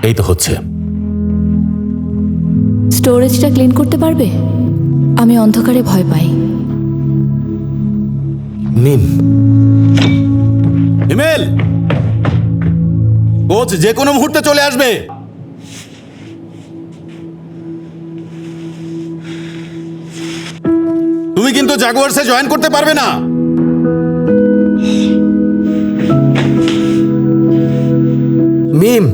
এই তো হচ্ছে। স্টোরেজটা ক্লিন করতে পারবে? আমি অন্ধকারে ভয় পাই। মিম, হিমেল, কোচ যে কোনো মুহূর্তে চলে আসবে। তুমি কিন্তু জাগুয়ার্সে জয়েন করতে পারবে না। মিম,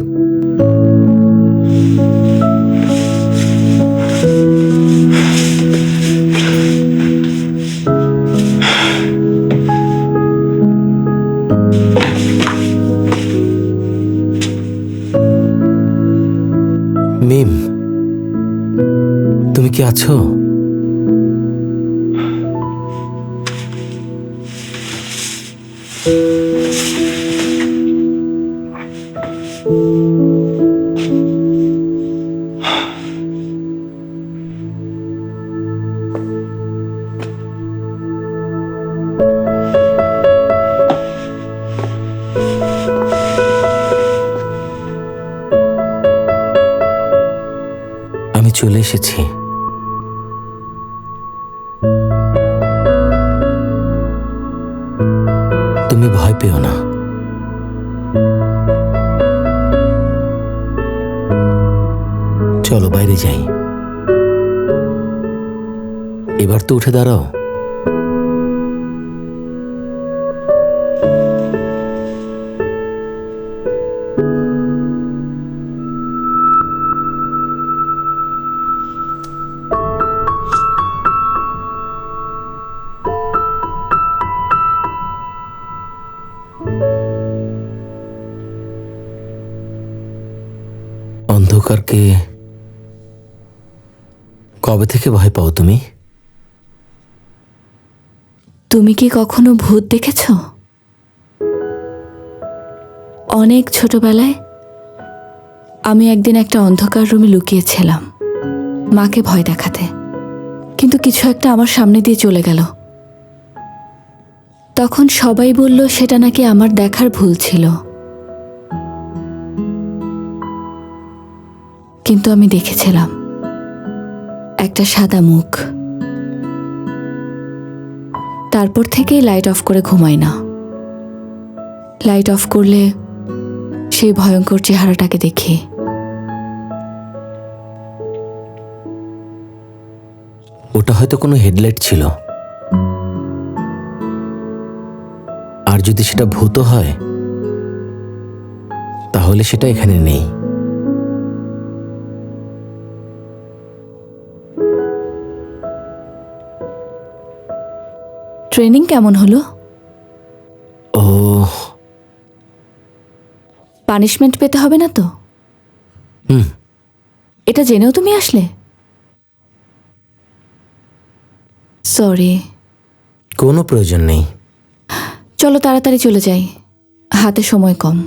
মিম, তুমি কি আছো? আমি চলে এসেছি। তুমি ভয় পেও না। চলো বাইরে যাই। এবার তো উঠে দাঁড়াও। অন্ধকারকে কবে থেকে ভয় পাও তুমি? তুমি কি কখনো ভূত দেখেছ? অনেক ছোটবেলায় আমি একদিন একটা অন্ধকার রুমে লুকিয়েছিলাম মাকে ভয় দেখাতে, কিন্তু কিছু একটা আমার সামনে দিয়ে চলে গেল। তখন সবাই বলল সেটা নাকি আমার দেখার ভুল ছিল, কিন্তু আমি দেখেছিলাম একটা সাদা মুখ। তারপর থেকেই লাইট অফ করে ঘুমাই না। লাইট অফ করলে সেই ভয়ঙ্কর চেহারাটাকে দেখি। ওটা হয়তো কোনো হেডলাইট ছিল, আর যদি সেটা ভূত হয় তাহলে সেটা এখানে নেই। ট্রেনিং কেমন হলো? ও, পানিশমেন্ট পেতে হবে না তো? এটা জেনেও তুমি আসলে? সরি। কোনো প্রয়োজন নেই। চলো তাড়াতাড়ি চলে যাই, হাতে সময় কম।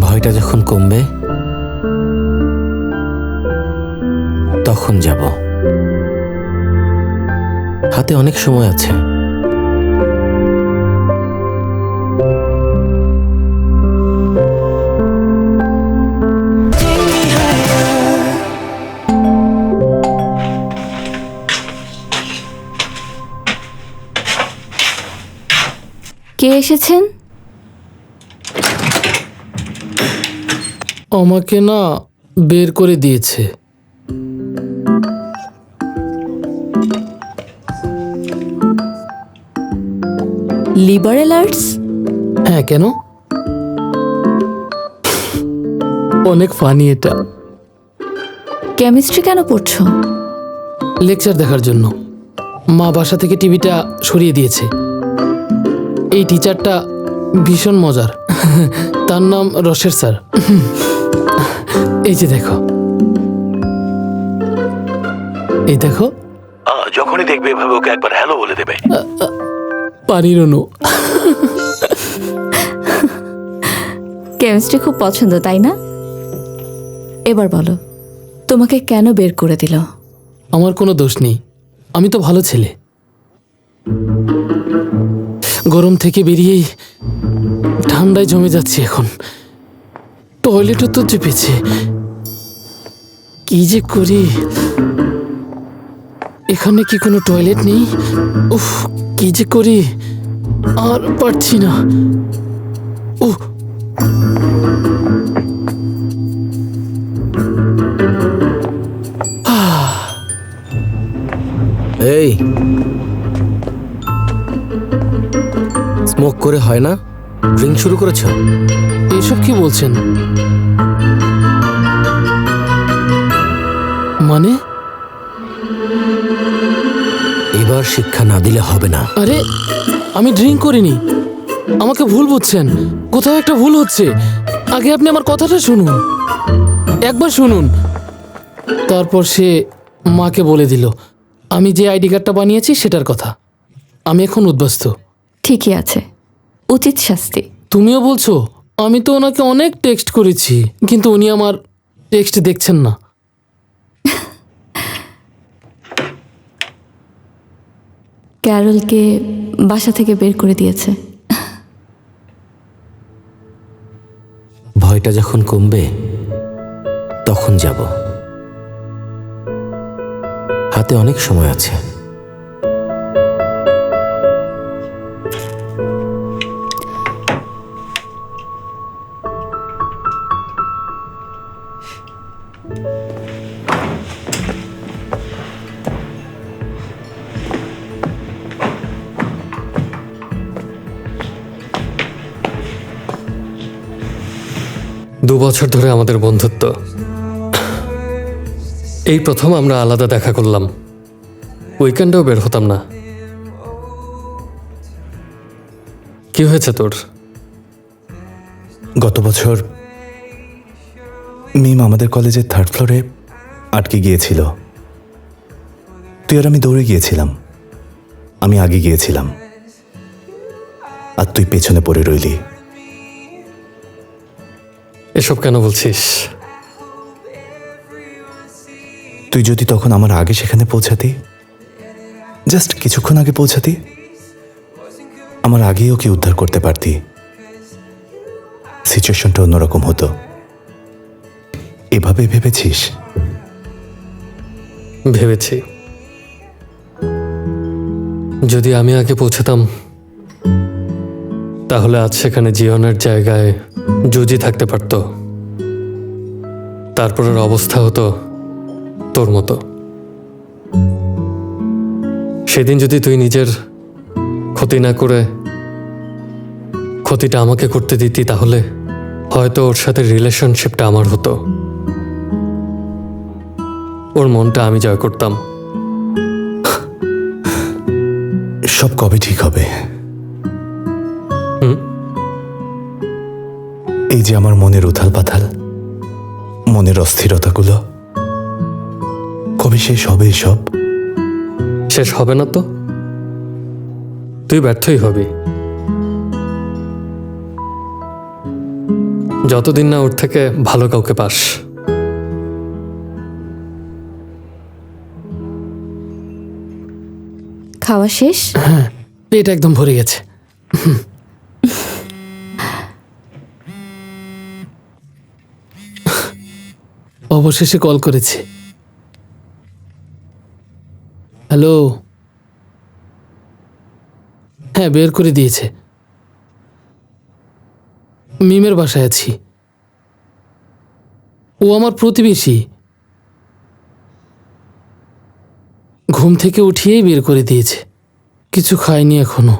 ভয়টা যখন কমবে তখন যাব। হাতে অনেক সময় আছে। কে এসেছেন? আমাকে না বের করে দিয়েছে। Liberal arts? হ্যাঁ, কেন? অনেক ফানি এটা। কেমিস্ট্রি কেন পড়ছো? লেকচার দেখার জন্য। মা বাসা থেকে টিভিটা সরিয়ে দিয়েছে। এই টিচারটা ভীষণ মজার। তার নাম রশের স্যার। এই যে দেখো, এই দেখো, যখনই দেখবে এভাবে ওকে একবার হ্যালো বলে দেবে। পারি রনু। কেমিস্ট্রি খুব পছন্দ, তাই না? এবার বলো, তোমাকে কেন বের করে দিল? আমার কোনো দোষ নেই, আমি তো ভালো ছেলে। গরম থেকে বেরিয়েই ঠান্ডায় জমে যাচ্ছি এখন। টয়লেটও তো চেপেছে, কি যে করি। এখানে কি কোনো টয়লেট নেই? উফ, কি যে করি, আর পারছি না। উফ, এই, স্মোক করে হয় না? ড্রিঙ্ক শুরু করেছ? এসব কি বলছেন? মানে এবার শিক্ষা না দিলে হবে না। আরে, আমি ড্রিঙ্ক করিনি। আমাকে ভুল বুঝছেন, কোথাও একটা ভুল হচ্ছে। আগে আপনি আমার কথাটা শুনুন, একবার শুনুন। তারপর সে মাকে বলে দিল আমি যে আইডি কার্ডটা বানিয়েছি সেটার কথা। আমি এখন উদ্বাস্ত। ঠিকই আছে, উচিত শাস্তি। তুমিও বলছো? আমি তো ওনাকে অনেক টেক্সট করেছি, কিন্তু উনি আমার টেক্সট দেখছেন না। ক্যারলকে বাসা থেকে বের করে দিয়েছে। ভয়টা যখন কমবে তখন যাব। হাতে অনেক সময় আছে। দু বছর ধরে আমাদের বন্ধুত্ব, এই প্রথম আমরা আলাদা দেখা করলাম। উইকেন্ডেও বের হতাম না। কি হয়েছে তোর? গত বছর মিম আমাদের কলেজের 3rd ফ্লোরে আটকে গিয়েছিল। তুই আর আমি দৌড়ে গিয়েছিলাম। আমি আগে গিয়েছিলাম আর তুই পেছনে পড়ে রইলি। এসব কেন বলছিস? তুই যদি তখন আমার আগে সেখানে পৌঁছাতি, জাস্ট কিছুক্ষণ আগে পৌঁছাতি, আমার আগেই ওকে উদ্ধার করতে পারতি। সিচুয়েশনটা অন্যরকম হতো। এভাবে ভেবেছিস? ভেবেছি, যদি আমি আগে পৌঁছাতাম তাহলে আজ সেখানে জীবনের জায়গায় জুজি থাকতে পারত। তারপরের অবস্থা হতো তোর মতো। সেদিন যদি তুই নিজের ক্ষতি না করে ক্ষতিটা আমাকে করতে দিতি, তাহলে হয়তো ওর সাথে রিলেশনশিপটা আমার হতো। ওর মনটা আমি জয় করতাম। সব কবে ঠিক হবে? এই যে আমার মনের উথাল পাথাল, মনের অস্থিরতাগুলো, কবে শেষ হবে? সব শেষ হবে না তো, তুই ব্যর্থই হবি। যতদিন না ওর থেকে ভালো কাউকে পাস। খাওয়া শেষ? হ্যাঁ, পেট একদম ভরে গেছে। অবশেষে কল করেছে। হ্যালো। হ্যাঁ, বের করে দিয়েছে। মিমের বাসায় আছি। ও আমার প্রতিবেশী। ঘুম থেকে উঠিয়েই বের করে দিয়েছে। কিছু খাইনি এখনো।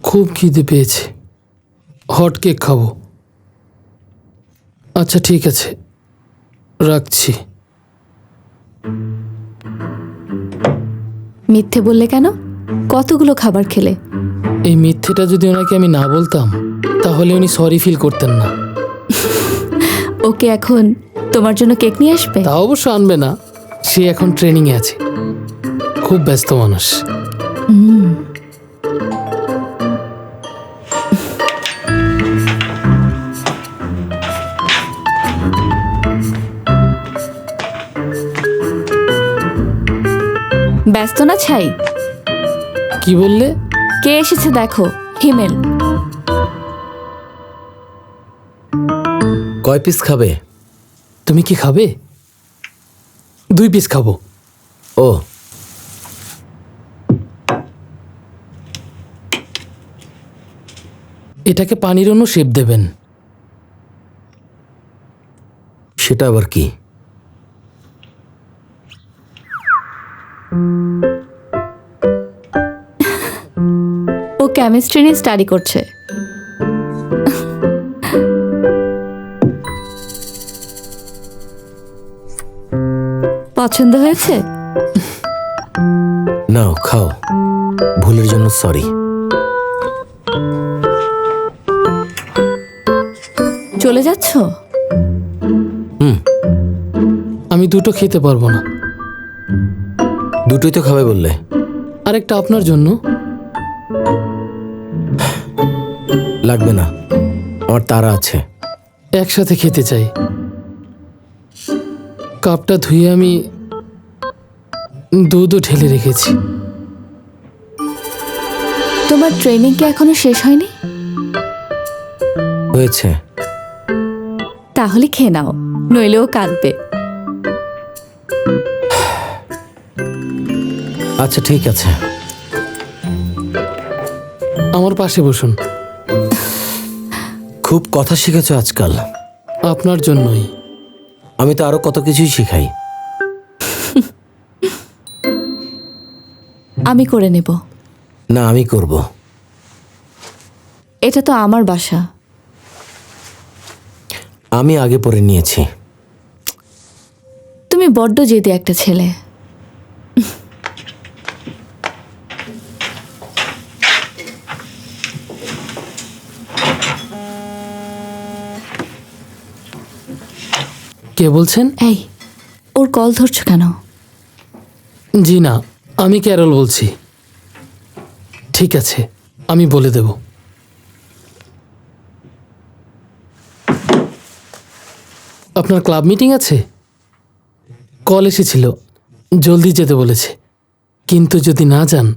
খুব খিদে পেয়েছে, হট কেক খাবো। আচ্ছা ঠিক আছে, রাখছি। মিথ্যে বললে কেন? কতগুলো খাবার খেলে? এই মিথ্যেটা যদি ওনাকে আমি না বলতাম তাহলে উনি সরি ফিল করতেন না। ওকে এখন তোমার জন্য কেক নিয়ে আসবে? তা অবশ্য আনবে না, সে এখন ট্রেনিংয়ে আছে, খুব ব্যস্ত মানুষ। ব্যস্ত না ছাই? কি বললে? কে এসেছে দেখো, হিমেল। কয় পিস খাবে? তুমি কি খাবে? 2 পিস খাবো। ও, এটাকে পানির অন্য শেপ দেবেন। সেটা আবার কি? ও কেমিস্ট্রি নিয়ে স্টাডি করছে। পছন্দ হয়েছে? নাও খাও। ভুলের জন্য সরি। চলে যাচ্ছ? আমি 2টো খেতে পারবো না। দুটোই তো খাবে বললে। আরেকটা আপনার জন্য। লাগবে না, আমার তাড়া আছে। একসাথে খেতে চাই। কাপটা ধুয়ে আমি দুধও ঢেলে রেখেছি। তোমার ট্রেনিং কি এখনো শেষ হয়নি? হয়েছে। তাহলে খেয়ে নাও, নইলেও কাঁদবে। আচ্ছা ঠিক আছে। আমার পাশে বসুন। খুব কথা শিখেছ আজকাল। আপনার জন্যই। আমি তো আরো কত কিছুই শিখাই। আমি করে নেব। না, আমি করব। এটা তো আমার বাসা। আমি আগে পরে নিয়েছি। তুমি বড্ড জেদি একটা ছেলে। কে বলছেন? এই, ওর কল ধরছো কেন? জি না, আমি ক্যারল বলছি। ঠিক আছে, আমি বলে দেব। আপনার ক্লাব মিটিং আছে? কল এসেছিল, জলদি যেতে বলেছে, কিন্তু যদি না যান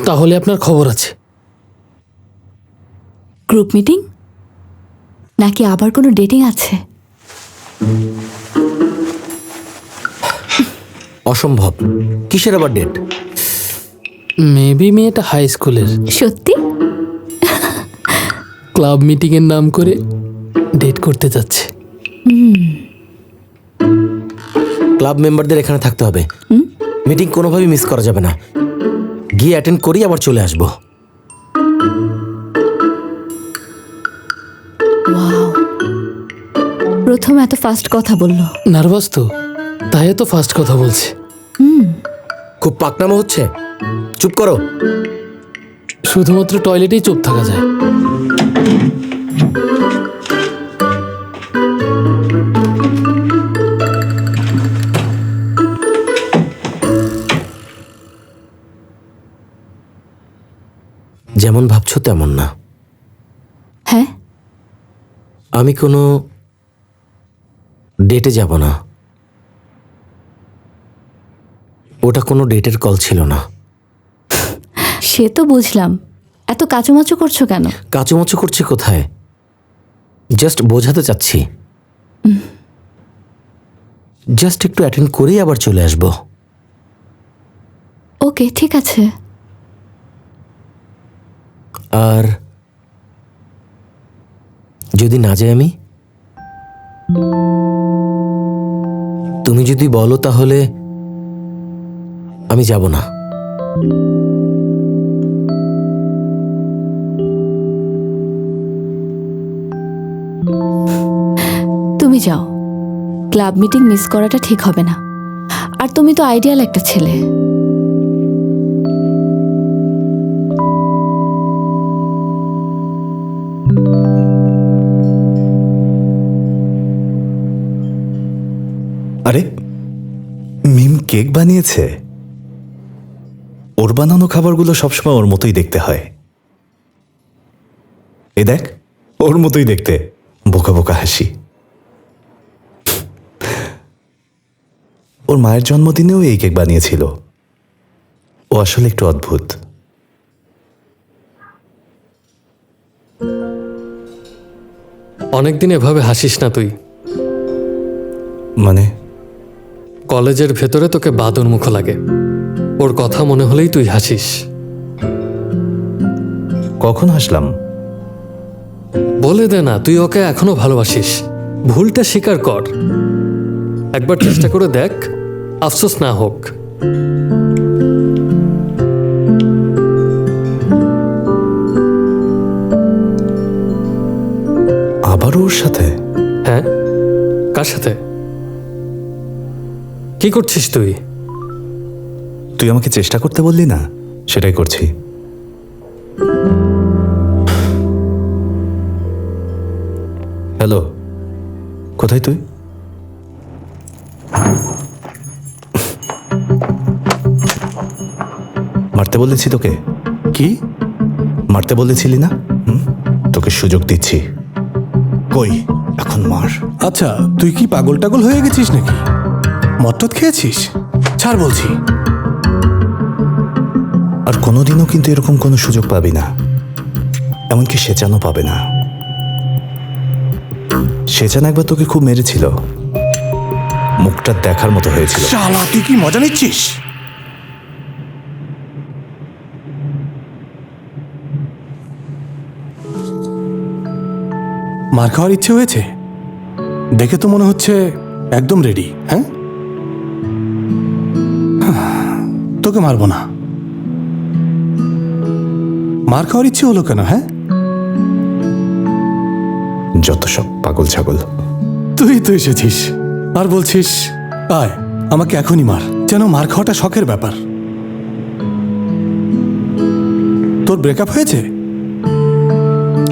তাহলে আপনার খবর আছে। গ্রুপ মিটিং নাকি আবার কোনো ডেটিং আছে? অসম্ভব। কিসের আবার ডেট? মেবি মেয়েটা হাই স্কুলের। সত্যি? ক্লাব মিটিংয়ের নাম করে ডেট করতে যাচ্ছে। ক্লাব মেম্বারদের এখানে থাকতে হবে। মিটিং কোনোভাবেই মিস করা যাবে না। গিয়ে অ্যাটেন্ড করি, আবার চলে আসবো। ওয়াও, প্রথম এত ফাস্ট কথা বললো। নার্ভাস তো, তাই এত ফাস্ট কথা বলছে। খুব পাকনামো হচ্ছে। চুপ করো। শুধুমাত্র টয়লেটেই চুপ থাকা যায়। যেমন ভাবছো তেমন না। হ্যাঁ? আমি কোনো ডেটে যাব না। ওটা কোনো ডেটের কল ছিল না। সে তো বুঝলাম, এত কাচুমাচু করছো কেন? কাচুমাচু করছি কোথায়? জাস্ট বোঝাতে চাচ্ছি। জাস্ট একটু অ্যাটেন্ড করেই আবার চলে আসবো। ওকে, ঠিক আছে। আর যদি না যাই আমি? তুমি যদি বলো তাহলে আমি যাব না। তুমি যাও, ক্লাব মিটিং মিস করাটা ঠিক হবে না। আর তুমি তো আইডিয়াল একটা ছেলে। আরে মিম কেক বানিয়েছে। ওর বানানো খাবারগুলো সবসময় ওর মতোই দেখতে হয়। এ দেখ, ওর মতোই দেখতে, বোকা বোকা হাসি। ওর মায়ের জন্মদিনেও এই কেক বানিয়েছিল। ও আসলে একটু অদ্ভুত। অনেকদিন এভাবে হাসিস না তুই। মানে কলেজের ভেতরে তোকে বাদর মুখ লাগে, ওর কথা মনে হলেই তুই হাসিস। কখন হাসলাম? বলে দে না, তুই ওকে এখনো ভালোবাসিস। ভুলটা স্বীকার কর, একবার চেষ্টা করে দেখ, আফসোস না হোক। আবার ওর সাথে? হ্যাঁ, কার সাথে? কি করছিস তুই? তুই আমাকে চেষ্টা করতে বললি না, সেটাই করছি। হ্যালো, কোথায় তুই? মারতে বলেছি তোকে। কি মারতে বলেছিলি না? তোকে সুযোগ দিচ্ছি, কই এখন মার। আচ্ছা, তুই কি পাগল টাগল হয়ে গেছিস নাকি? মট্টত খেয়েছিস? ছাড় বলছি। আর কোনোদিনও কিন্তু এরকম কোনো সুযোগ পাবি না, এমনকি সেচানও পাবে না। সেচান একবার তোকে খুব মেরেছিল, মুখটা দেখার মতো হয়েছিল। শালা, তুই কি মজা নিচ্ছিস? মার খাওয়ার ইচ্ছে হয়েছে? দেখে তো মনে হচ্ছে একদম রেডি। হ্যাঁ, তোকে মারবো না। মার খাওয়ার ইচ্ছে হলো কেন? হ্যাঁ, যত সব পাগল ছাগল। তুই তো এসেছিস আর বলছিস আয় আমাকে এখনই মার, যেন মার খাওয়াটা শখের ব্যাপার। তোর ব্রেকআপ হয়েছে?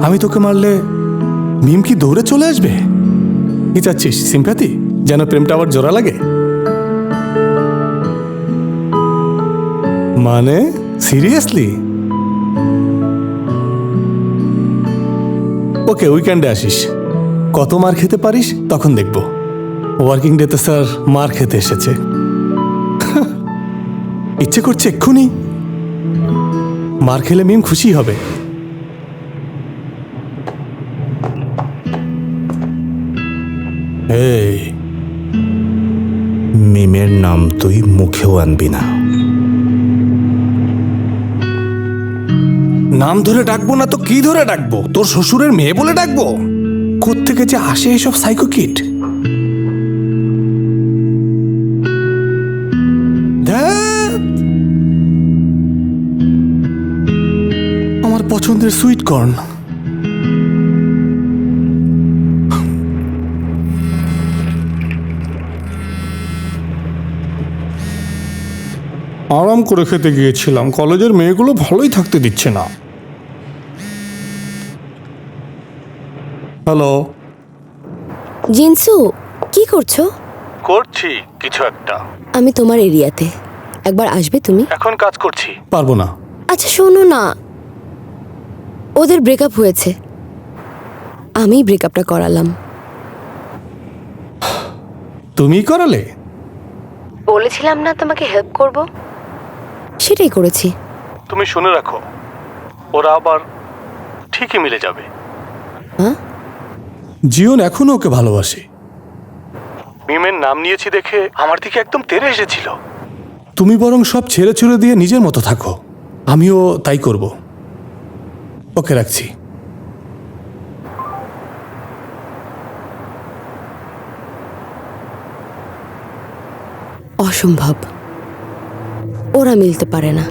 আমি তোকে মারলে মিম কি দৌড়ে চলে আসবে? কি চাচ্ছিস, সিম্প্যাথি, যেন প্রেমটা আবার জোড়া লাগে? মানে সিরিয়াসলি? ওকে, উইকেন্ডে আসিস, কত মার খেতে পারিস তখন দেখব। ওয়ার্কিং ডেতে স্যার মার খেতে এসেছে। ইচ্ছে করছে এক্ষুনি মার খেলে মিম খুশি হবে। এই মিমের নাম তুই মুখেও আনবি না। নাম ধরে ডাকবো না তো কি ধরে ডাকবো? তোর শ্বশুরের মেয়ে বলে ডাকবো? কোত্থেকে যে আসে এসব সাইকো কিট। আমার পছন্দের সুইট কর্ন। আরাম করে খেতে গিয়েছিলাম, কলেজের মেয়েগুলো ভালোই থাকতে দিচ্ছে না। হ্যালো, জিনসু, কি করছো? করছি কিছু একটা। আমি তোমার এরিয়াতে, একবার আসবে তুমি? এখন কাজ করছি। পারবো না। আচ্ছা শোনো না, ওদের ব্রেকআপ হয়েছে, আমি ব্রেকআপটা করালাম। তুমি করালে? বলেছিলাম না তোমাকে হেল্প করব, সেটাই করেছি। তুমি শুনে রাখো, ওরা আবার ঠিকই মিলে যাবে। হ্যাঁ, জিওন এখনো ওকে ভালোবাসে। মিমের নাম নিয়েছি দেখে আমার দিকে একদম তেড়ে এসেছিল। তুমি বরং সব ছেড়ে ছুড়ে দিয়ে নিজের মতো থাকো, আমিও তাই করব। ওকে, রাখছি। অসম্ভব, ওরা মিলতে পারে না।